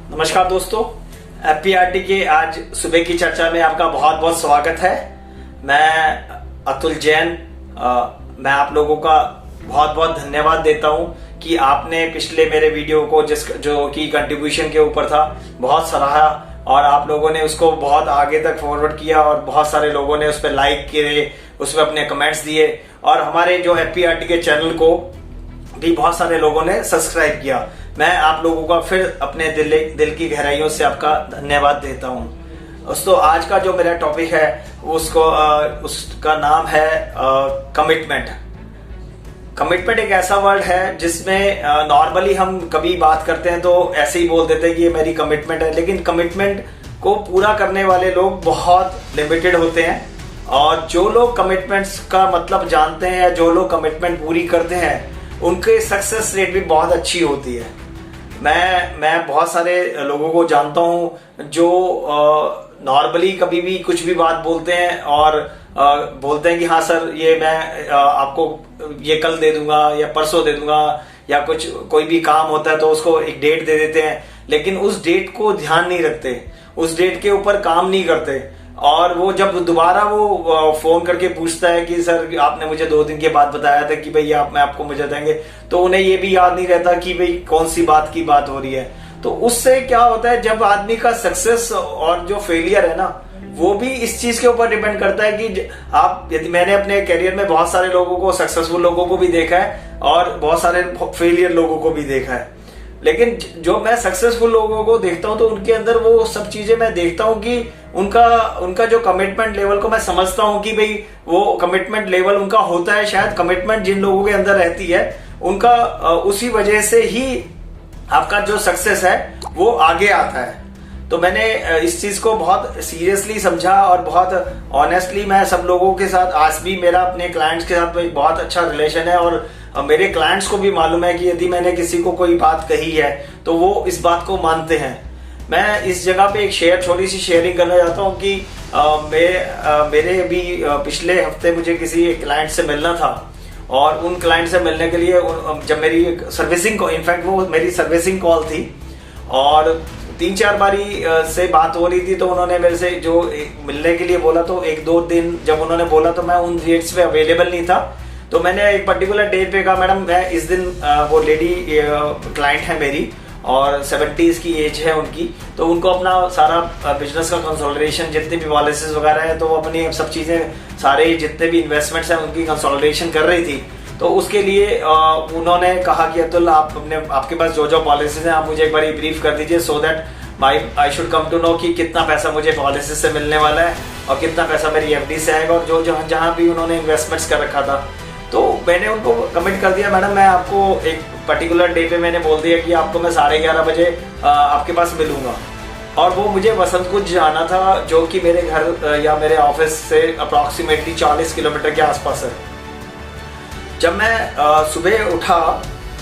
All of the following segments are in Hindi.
नमस्कार दोस्तों, एफपीआरटी के आज सुबह की चर्चा में आपका बहुत बहुत स्वागत है। मैं अतुल जैन, मैं आप लोगों का बहुत बहुत धन्यवाद देता हूं कि आपने पिछले मेरे वीडियो को जो कि कंट्रीब्यूशन के ऊपर था बहुत सराहा और आप लोगों ने उसको बहुत आगे तक फॉरवर्ड किया और बहुत सारे लोगों ने उस पर लाइक किए, उस पर अपने कमेंट्स दिए और हमारे जो एफपीआरटी के चैनल को भी बहुत सारे लोगों ने सब्सक्राइब किया। मैं आप लोगों का फिर अपने दिल की गहराइयों से आपका धन्यवाद देता हूं। दोस्तों, आज का जो मेरा टॉपिक है उसका नाम है कमिटमेंट। कमिटमेंट एक ऐसा वर्ड है जिसमें नॉर्मली हम कभी बात करते हैं तो ऐसे ही बोल देते हैं कि ये मेरी कमिटमेंट है, लेकिन कमिटमेंट को पूरा करने वाले लोग बहुत लिमिटेड होते हैं और जो लोग कमिटमेंट्स का मतलब जानते हैं या जो लोग कमिटमेंट पूरी करते हैं उनके सक्सेस रेट भी बहुत अच्छी होती है। मैं बहुत सारे लोगों को जानता हूं जो नॉर्मली कभी भी कुछ भी बात बोलते हैं और बोलते हैं कि हाँ सर, ये मैं आपको ये कल दे दूंगा या परसों दे दूंगा, या कोई भी काम होता है तो उसको एक डेट दे देते हैं, लेकिन उस डेट को ध्यान नहीं रखते, उस डेट के ऊपर काम नहीं करते। और वो जब दोबारा वो फोन करके पूछता है कि सर आपने मुझे 2 दिन के बाद बताया था कि भाई मैं आपको मुझे देंगे, तो उन्हें ये भी याद नहीं रहता कि भाई कौन सी बात की बात हो रही है। तो उससे क्या होता है, जब आदमी का सक्सेस और जो फेलियर है ना, वो भी इस चीज के ऊपर डिपेंड करता है कि यदि मैंने अपने करियर में बहुत सारे लोगों को, सक्सेसफुल लोगों को भी देखा है और बहुत सारे फेलियर लोगों को भी देखा है, लेकिन जो मैं सक्सेसफुल लोगों को देखता हूं तो उनके अंदर वो सब चीजें मैं देखता हूं कि उनका जो कमिटमेंट लेवल को मैं समझता हूं कि भाई वो कमिटमेंट लेवल उनका होता है। शायद कमिटमेंट जिन लोगों के अंदर रहती है उनका उसी वजह से ही आपका जो सक्सेस है वो आगे आता है। तो मैंने इस चीज को बहुत सीरियसली समझा और बहुत ऑनेस्टली मैं सब लोगों के साथ, आज भी मेरा अपने क्लाइंट्स के साथ एक बहुत अच्छा रिलेशन है और मेरे क्लाइंट्स को भी मालूम है कि यदि मैंने किसी को कोई बात कही है तो वो इस बात को मानते हैं। मैं इस जगह पे एक छोटी सी शेयरिंग करना चाहता हूँ कि मेरे भी पिछले हफ्ते मुझे किसी क्लाइंट से मिलना था और उन क्लाइंट से मिलने के लिए जब मेरी सर्विसिंग को, इनफैक्ट वो मेरी सर्विसिंग कॉल थी और 3-4 बारी से बात हो रही थी, तो उन्होंने मेरे से जो मिलने के लिए बोला, तो 1-2 दिन जब उन्होंने बोला तो मैं उन डेट्स पे अवेलेबल नहीं था। तो मैंने एक पर्टिकुलर डेट पे कहा मैडम मैं इस दिन, वो लेडी क्लाइंट है मेरी और 70s की एज है उनकी, तो उनको अपना सारा बिजनेस का कंसोलिडेशन, जितने भी पॉलिसीज वगैरह है तो वो अपनी सब चीजें, सारे जितने भी इन्वेस्टमेंट्स हैं उनकी कंसोलिडेशन कर रही थी। तो उसके लिए उन्होंने कहा कि अतुल आपके पास जो जो पॉलिसीज हैं आप मुझे एक बार ब्रीफ कर दीजिए, so that I should come to know कि कितना पैसा मुझे पॉलिसी से मिलने वाला है और कितना पैसा मेरी एफडी से आएगा और जो जहां भी उन्होंने इन्वेस्टमेंट्स कर रखा था। तो मैंने उनको कमिट कर दिया, मैडम मैं आपको एक पर्टिकुलर डे पे मैंने बोल दिया कि आपको मैं 11:30 बजे आपके पास मिलूंगा और वो मुझे वसंत कुंज जाना था, जो कि मेरे घर या मेरे ऑफिस से अप्रॉक्सीमेटली 40 किलोमीटर के आसपास है। जब मैं सुबह उठा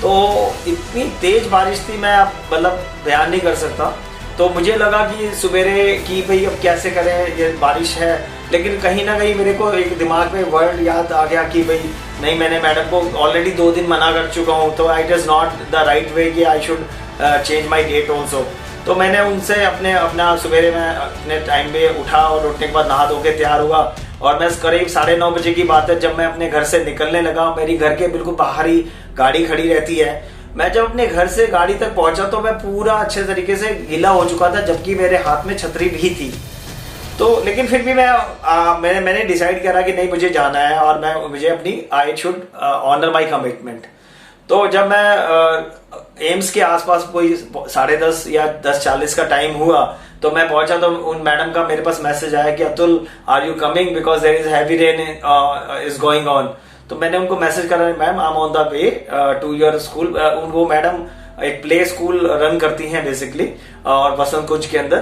तो इतनी तेज बारिश थी, मैं मतलब बयान नहीं कर सकता। तो मुझे लगा कि सवेरे कि भाई अब कैसे करें, ये बारिश है, लेकिन कहीं ना कहीं मेरे को एक दिमाग में वर्ड याद आ गया कि भाई नहीं, मैंने मैडम को ऑलरेडी 2 दिन मना कर चुका हूँ, तो it is not the right way कि I should change my date also. तो मैंने उनसे अपना सवेरे मैं अपने टाइम पे उठा और उठने के बाद नहा धो के तैयार हुआ और मैं करीब 9:30 बजे की बात है, जब मैं अपने घर से निकलने लगा, मेरी घर के बिल्कुल बाहर ही गाड़ी खड़ी रहती है। मैं जब अपने घर से गाड़ी तक पहुंचा तो मैं पूरा अच्छे तरीके से गीला हो चुका था, जबकि मेरे हाथ में छतरी भी थी। तो लेकिन फिर भी मैंने डिसाइड करा कि नहीं, मुझे जाना है और मुझे अपनी I should honour my commitment. तो जब मैं एम्स के आसपास कोई 10:30 या 10:40 का टाइम हुआ तो मैं पहुंचा, तो उन मैडम का मेरे पास मैसेज आया कि Atul are you coming because there is heavy rain is going on. तो मैंने उनको मैसेज करा, ma'am I am on the way to your school. वो मैडम एक प्ले स्कूल रन करती हैं बेसिकली और वसंत कुंज के अंदर।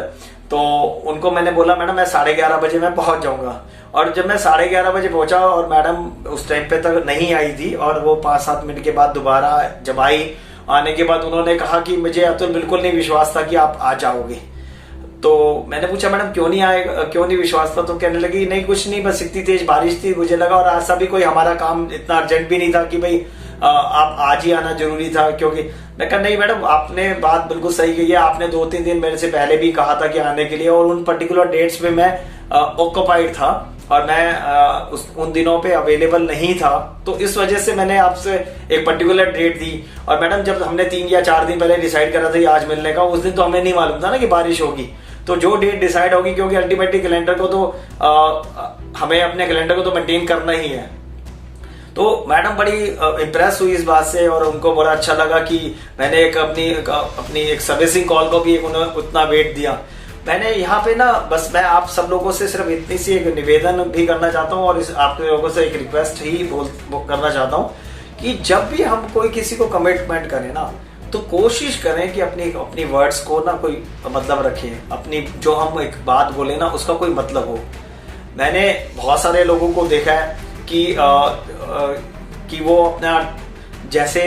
तो उनको मैंने बोला मैडम मैं 11:30 बजे मैं पहुंच जाऊंगा। और जब मैं 11:30 बजे पहुंचा और मैडम उस टाइम पे तक नहीं आई थी और वो 5-7 मिनट के बाद दोबारा जब आई, आने के बाद उन्होंने कहा कि मुझे अतुल बिल्कुल नहीं विश्वास था कि आप आ जाओगे। तो मैंने पूछा मैडम क्यों नहीं विश्वास था? तो कहने लगी नहीं कुछ नहीं, बस इतनी तेज बारिश थी, मुझे लगा और ऐसा भी कोई हमारा काम इतना अर्जेंट भी नहीं था कि भाई आप आज ही आना जरूरी था, क्योंकि मैं कहा नहीं मैडम आपने बात बिल्कुल सही कही है, आपने 2-3 दिन मेरे से पहले भी कहा था कि आने के लिए, और उन पर्टिकुलर डेट्स पे मैं ऑक्यूपाइड था और मैं उन दिनों पे अवेलेबल नहीं था, तो इस वजह से मैंने आपसे एक पर्टिकुलर डेट दी। और मैडम जब हमने 3 या 4 दिन पहले डिसाइड करा था आज मिलने का, उस दिन तो हमें नहीं मालूम था ना कि बारिश होगी, तो जो डेट डिसाइड होगी, क्योंकि अल्टीमेटली कैलेंडर को तो हमें अपने कैलेंडर को तो मेंटेन करना ही है। तो मैडम बड़ी इम्प्रेस हुई इस बात से, और उनको बड़ा अच्छा लगा कि मैंने एक अपनी एक सर्विसिंग कॉल को भी उतना वेट दिया। मैंने यहाँ पे ना बस मैं आप सब लोगों से सिर्फ इतनी सी एक निवेदन भी करना चाहता हूँ, और आप लोगों से एक रिक्वेस्ट ही करना चाहता हूँ कि जब भी हम कोई किसी को कमिटमेंट करें ना, तो कोशिश करें कि अपनी वर्ड्स को ना कोई मतलब रखें, अपनी जो हम एक बात बोले ना उसका कोई मतलब हो। मैंने बहुत सारे लोगों को देखा है कि वो अपना जैसे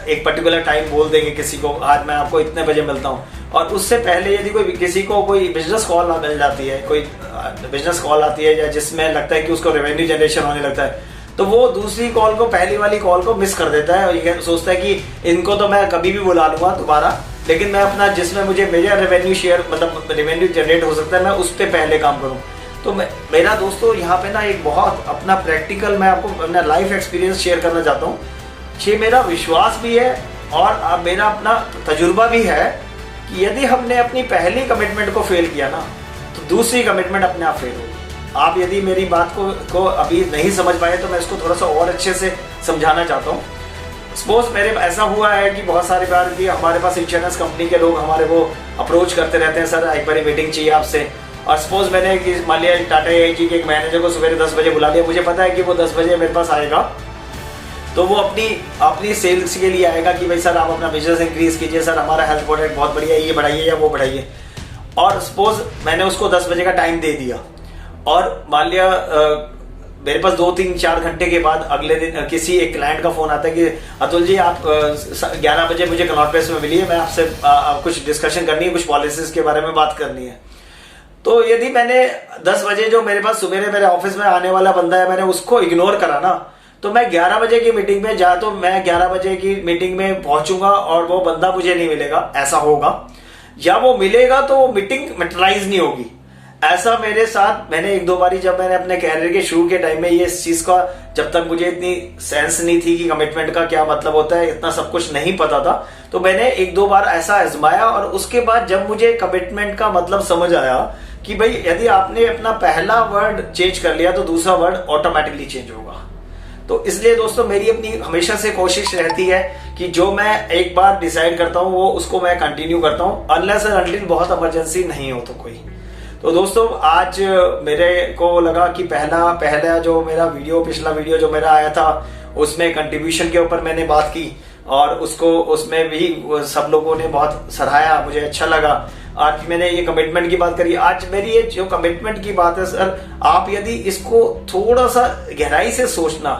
एक पर्टिकुलर टाइम बोल देंगे किसी को, आज मैं आपको इतने बजे मिलता हूँ, और उससे पहले यदि किसी को कोई बिजनेस कॉल मिल जाती है, कोई बिजनेस कॉल आती है या जिसमें लगता है कि उसको रेवेन्यू जनरेशन होने लगता है, तो वो दूसरी कॉल को, पहली वाली कॉल को मिस कर देता है और ये सोचता है कि इनको तो मैं कभी भी बुला लूंगा दोबारा, लेकिन मैं अपना जिसमें मुझे मेजर रेवेन्यू शेयर मतलब रेवेन्यू जनरेट हो सकता है, मैं उस पर पहले काम करूँ। तो मेरा दोस्तों यहाँ पे ना एक बहुत अपना प्रैक्टिकल मैं आपको अपना लाइफ एक्सपीरियंस शेयर करना चाहता हूँ। ये मेरा विश्वास भी है और मेरा अपना तजुर्बा भी है कि यदि हमने अपनी पहली कमिटमेंट को फेल किया ना, तो दूसरी कमिटमेंट अपने आप फेल होगी। आप यदि मेरी बात को अभी नहीं समझ पाए तो मैं इसको थोड़ा सा और अच्छे से समझाना चाहता हूँ। सपोज मेरे ऐसा हुआ है कि बहुत सारी बार भी हमारे पास इंश्योरेंस कंपनी के लोग हमारे को अप्रोच करते रहते हैं, सर एक बार मीटिंग चाहिए आपसे। और सपोज मैंने मान लिया टाटा AIG के एक मैनेजर को सुबह 10 बजे बुला लिया, मुझे पता है कि वो 10 बजे मेरे पास आएगा, तो वो अपनी सेल्स के लिए आएगा कि भाई सर आप अपना बिजनेस इंक्रीज कीजिए, सर हमारा हेल्थ प्रोडक्ट बहुत बढ़िया है, ये बढ़ाइए या वो बढ़ाइए। और सपोज मैंने उसको 10 बजे का टाइम दे दिया, और मान लिया मेरे पास 2-3-4 घंटे के बाद अगले दिन किसी एक क्लाइंट का फोन आता है कि अतुल जी आप 11 बजे मुझे कनॉट प्लेस में मिलिए, मैं आपसे कुछ डिस्कशन करनी है, कुछ पॉलिसीज के बारे में बात करनी है। तो यदि मैंने 10 बजे जो मेरे पास सुबह मेरे ऑफिस में आने वाला बंदा है, मैंने उसको इग्नोर करा ना, तो मैं 11 बजे की मीटिंग में तो मैं 11 बजे की मीटिंग में पहुंचूंगा और वो बंदा मुझे नहीं मिलेगा, ऐसा होगा। या वो मिलेगा तो वो मीटिंग मैटराइज नहीं होगी। ऐसा मेरे साथ मैंने 1-2 बारी, जब मैंने अपने कैरियर के शुरू के टाइम में ये इस चीज का, जब तक मुझे इतनी सेंस नहीं थी कि कमिटमेंट का क्या मतलब होता है, इतना सब कुछ नहीं पता था, तो मैंने 1-2 बार ऐसा आजमाया। और उसके बाद जब मुझे कमिटमेंट का मतलब समझ आया कि भाई यदि आपने अपना पहला वर्ड चेंज कर लिया तो दूसरा वर्ड ऑटोमेटिकली चेंज होगा। तो इसलिए दोस्तों मेरी अपनी हमेशा से कोशिश रहती है कि जो मैं एक बार डिसाइड करता हूं वो उसको मैं कंटिन्यू करता हूं, अनलेस एंड अनटिल बहुत इमरजेंसी नहीं हो तो कोई। तो दोस्तों आज मेरे को लगा कि पहला जो मेरा पिछला वीडियो जो मेरा आया था उसमें कंट्रीब्यूशन के ऊपर मैंने बात की, और उसमें भी सब लोगों ने बहुत सराहाया, मुझे अच्छा लगा। आज मैंने ये कमिटमेंट की बात करी। आज मेरी ये जो कमिटमेंट की बात है सर, आप यदि इसको थोड़ा सा गहराई से सोचना,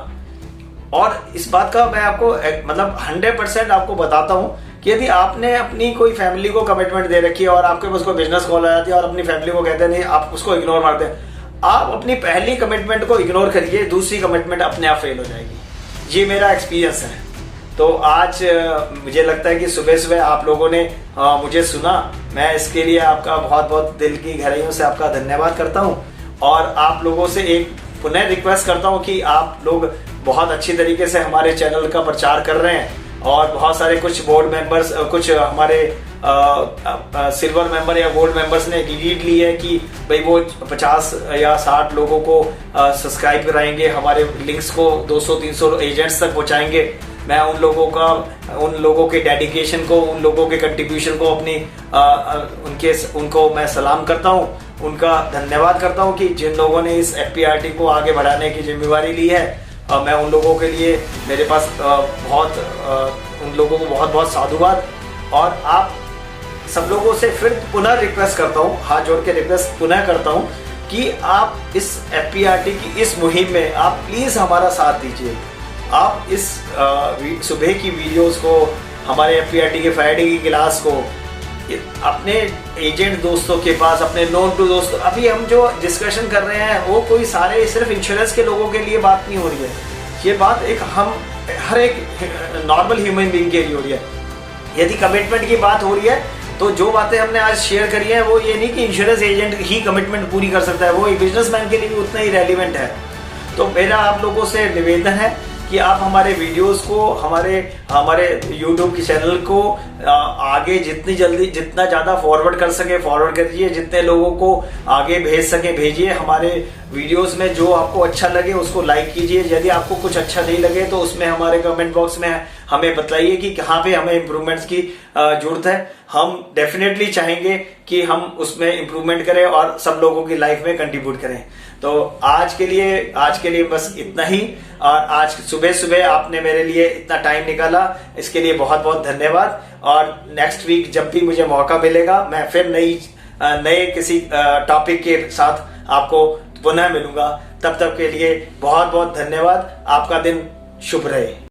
और इस बात का मैं आपको मतलब 100% आपको बताता हूं कि यदि आपने अपनी कोई फैमिली को कमिटमेंट दे रखी है और आपके पास कोई बिजनेस कॉल आ जाती है और अपनी फैमिली को कहते हैं नहीं, आप उसको इग्नोर मारते हैं, आप अपनी पहली कमिटमेंट को इग्नोर करिए, दूसरी कमिटमेंट अपने आप फेल हो जाएगी। ये मेरा एक्सपीरियंस है। तो आज मुझे लगता है कि सुबह सुबह आप लोगों ने मुझे सुना, मैं इसके लिए आपका बहुत बहुत दिल की गहराइयों से आपका धन्यवाद करता हूं। और आप लोगों से एक पुनः रिक्वेस्ट करता हूं कि आप लोग बहुत अच्छी तरीके से हमारे चैनल का प्रचार कर रहे हैं, और बहुत सारे कुछ बोर्ड मेंबर्स, कुछ हमारे सिल्वर मेंबर या गोल्ड मेंबर्स ने लीड ली है कि भाई वो 50 या 60 लोगों को सब्सक्राइब कराएंगे, हमारे लिंक्स को 200-300 एजेंट्स तक पहुंचाएंगे। मैं उन लोगों के डेडिकेशन को, उन लोगों के कंट्रीब्यूशन को उनको मैं सलाम करता हूं, उनका धन्यवाद करता हूं कि जिन लोगों ने इस FPRT को आगे बढ़ाने की जिम्मेवारी ली है। मैं उन लोगों के लिए मेरे पास उन लोगों को बहुत बहुत साधुवाद। और आप सब लोगों से फिर पुनः रिक्वेस्ट करता हूं, हाथ जोड़ के रिक्वेस्ट पुनः करता हूं कि आप इस FPRT की इस मुहिम में आप प्लीज हमारा साथ दीजिए। आप इस सुबह की वीडियोस को, हमारे FPRT के फ्राइडे की क्लास को अपने एजेंट दोस्तों के पास, अपने नोन टू दोस्तों, अभी हम जो डिस्कशन कर रहे हैं वो कोई सारे सिर्फ इंश्योरेंस के लोगों के लिए बात नहीं हो रही है। ये बात एक हम हर एक नॉर्मल ह्यूमन बीइंग के लिए हो रही है। यदि कमिटमेंट की बात हो रही है तो जो बातें हमने आज शेयर करी है वो ये नहीं कि इंश्योरेंस एजेंट ही कमिटमेंट पूरी कर सकता है, वो एक बिजनेसमैन के लिए भी उतना ही रेलिवेंट है। तो मेरा आप लोगों से निवेदन है कि आप हमारे वीडियोस को, हमारे यूट्यूब के चैनल को आगे जितना ज़्यादा फॉरवर्ड कर सके फॉरवर्ड करिए, जितने लोगों को आगे भेज सके भेजिए। हमारे वीडियोस में जो आपको अच्छा लगे उसको लाइक कीजिए। यदि आपको कुछ अच्छा नहीं लगे तो उसमें हमारे कमेंट बॉक्स में हमें बताइए कि कहाँ पे हमें इम्प्रूवमेंट्स की जरूरत है। हम डेफिनेटली चाहेंगे कि हम उसमें इम्प्रूवमेंट करें और सब लोगों की लाइफ में कंट्रीब्यूट करें। तो आज के लिए बस इतना ही। और आज सुबह सुबह आपने मेरे लिए इतना टाइम निकाला, इसके लिए बहुत बहुत धन्यवाद। और नेक्स्ट वीक जब भी मुझे मौका मिलेगा मैं फिर नए किसी टॉपिक के साथ आपको पुनः मिलूंगा। तब तक के लिए बहुत बहुत धन्यवाद। आपका दिन शुभ रहे।